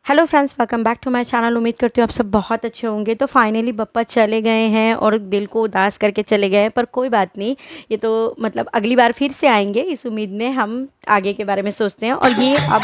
Hello friends, welcome back to my channel. उम्मीद करती हूँ आप सब बहुत अच्छे होंगे। तो फाइनली बप्पा चले गए हैं और दिल को उदास करके चले गए हैं, पर कोई बात नहीं। ये तो मतलब अगली बार फिर से आएंगे, इस उम्मीद में हम आगे के बारे में सोचते हैं। और ये अब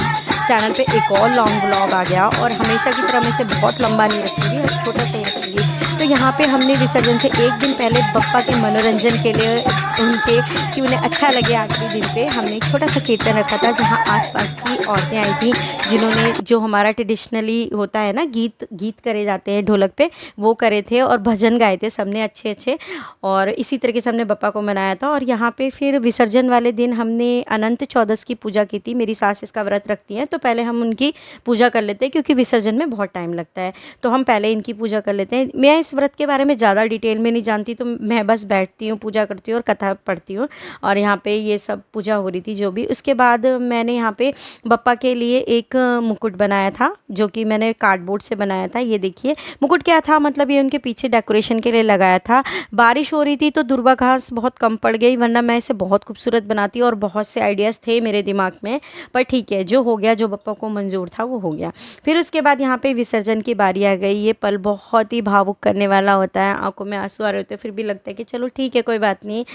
चैनल पे एक और लॉन्ग व्लॉग आ गया, और हमेशा की तरह मैं इसे बहुत लंबा नहीं रखूँगी और छोटा सा ही रखूँगी। तो यहाँ पे हमने विसर्जन से एक दिन पहले बप्पा के मनोरंजन के लिए उनके कि उन्हें अच्छा लगे आखिरी दिन पे हमने एक छोटा सा कीर्तन रखा था, जहाँ आसपास की औरतें आई थी, जिन्होंने जो हमारा ट्रेडिशनली होता है ना, गीत गीत करे जाते हैं ढोलक पे, वो करे थे और भजन गाए थे सबने अच्छे अच्छे। और इसी तरीके से हमने बप्पा को मनाया था। और यहाँ पे फिर विसर्जन वाले दिन हमने अनंत चौदस की पूजा की थी। मेरी सास इसका व्रत रखती हैं, तो पहले हम उनकी पूजा कर लेते हैं, क्योंकि विसर्जन में बहुत टाइम लगता है। तो हम पहले इनकी पूजा कर लेते हैं। मैं इस व्रत के बारे में ज़्यादा डिटेल में नहीं जानती, तो मैं बस बैठती हूँ, पूजा करती हूँ और कथा पढ़ती हूँ। और यहाँ पे ये सब पूजा हो रही थी जो भी। उसके बाद मैंने यहाँ पे बप्पा के लिए एक मुकुट बनाया था, जो कि मैंने कार्डबोर्ड से बनाया था। ये देखिए मुकुट क्या था, मतलब ये उनके पीछे डेकोरेशन के लिए लगाया था। बारिश हो रही थी तो दुर्वा घास बहुत कम पड़ गई, वरना मैं इसे बहुत खूबसूरत बनाती और बहुत से आइडियाज़ थे मेरे दिमाग में। पर ठीक है, जो हो गया, जो बप्पा को मंजूर था वो हो गया। फिर उसके बाद यहाँ पे विसर्जन की बारी आ गई। ये पल बहुत ही भावुक करने वाला होता है, आंखों में आंसू आ रहे होते हैं, फिर भी लगता है कि चलो ठीक है, कोई बात नहीं।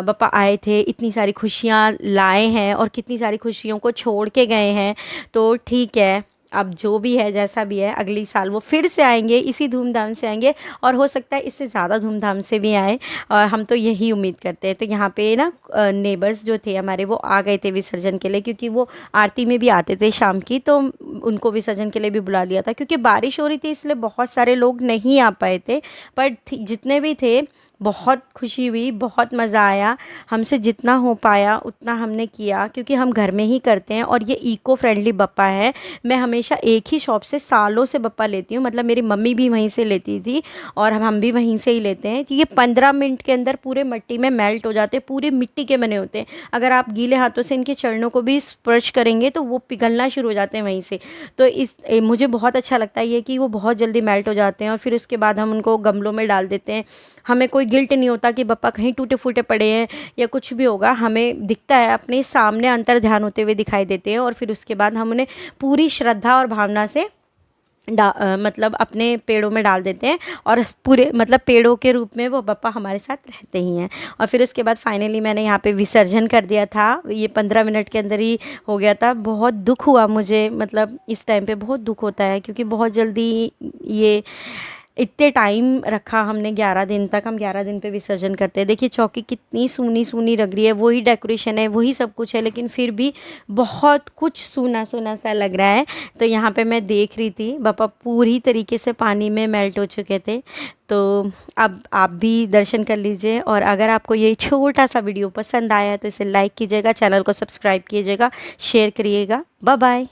बप्पा आए थे, इतनी सारी खुशियाँ लाए हैं और कितनी सारी खुशियों को छोड़ के गए हैं। तो ठीक है, अब जो भी है जैसा भी है, अगली साल वो फिर से आएंगे, इसी धूमधाम से आएंगे, और हो सकता है इससे ज़्यादा धूमधाम से भी आए। और हम तो यही उम्मीद करते हैं। तो यहाँ पे ना नेबर्स जो थे हमारे, वो आ गए थे विसर्जन के लिए, क्योंकि वो आरती में भी आते थे शाम की, तो उनको विसर्जन के लिए भी बुला लिया था। क्योंकि बारिश हो रही थी, इसलिए बहुत सारे लोग नहीं आ पाए थे, पर जितने भी थे बहुत खुशी हुई, बहुत मज़ा आया। हमसे जितना हो पाया उतना हमने किया, क्योंकि हम घर में ही करते हैं और ये इको फ्रेंडली बप्पा है। मैं हमेशा एक ही शॉप से सालों से बप्पा लेती हूँ, मतलब मेरी मम्मी भी वहीं से लेती थी और हम भी वहीं से ही लेते हैं। तो ये 15 मिनट के अंदर पूरे मिट्टी में मेल्ट हो जाते हैं, पूरे मिट्टी के बने होते हैं। अगर आप गीले हाथों से इनके चरणों को भी स्पर्श करेंगे तो वो पिघलना शुरू हो जाते हैं वहीं से। तो मुझे बहुत अच्छा लगता है ये कि वो बहुत जल्दी मेल्ट हो जाते हैं। और फिर उसके बाद हम उनको गमलों में डाल देते हैं। हमें कोई गिल्ट नहीं होता कि बप्पा कहीं टूटे फूटे पड़े हैं या कुछ भी होगा। हमें दिखता है, अपने सामने अंतर ध्यान होते हुए दिखाई देते हैं। और फिर उसके बाद हम उन्हें पूरी श्रद्धा और भावना से मतलब अपने पेड़ों में डाल देते हैं, और पूरे मतलब पेड़ों के रूप में वो बप्पा हमारे साथ रहते ही हैं। और फिर उसके बाद फाइनली मैंने यहाँ पे विसर्जन कर दिया था। ये 15 मिनट के अंदर ही हो गया था। बहुत दुख हुआ मुझे, मतलब इस टाइम पे बहुत दुख होता है, क्योंकि बहुत जल्दी ये इतने टाइम रखा हमने, 11 दिन तक। हम 11 दिन पे विसर्जन करते हैं। देखिए चौकी कितनी सूनी सूनी लग रही है, वही डेकोरेशन है, वही सब कुछ है, लेकिन फिर भी बहुत कुछ सूना सूना सा लग रहा है। तो यहाँ पे मैं देख रही थी, बप्पा पूरी तरीके से पानी में मेल्ट हो चुके थे। तो अब आप भी दर्शन कर लीजिए। और अगर आपको ये छोटा सा वीडियो पसंद आया है तो इसे लाइक कीजिएगा, चैनल को सब्सक्राइब कीजिएगा, शेयर करिएगा। Bye bye.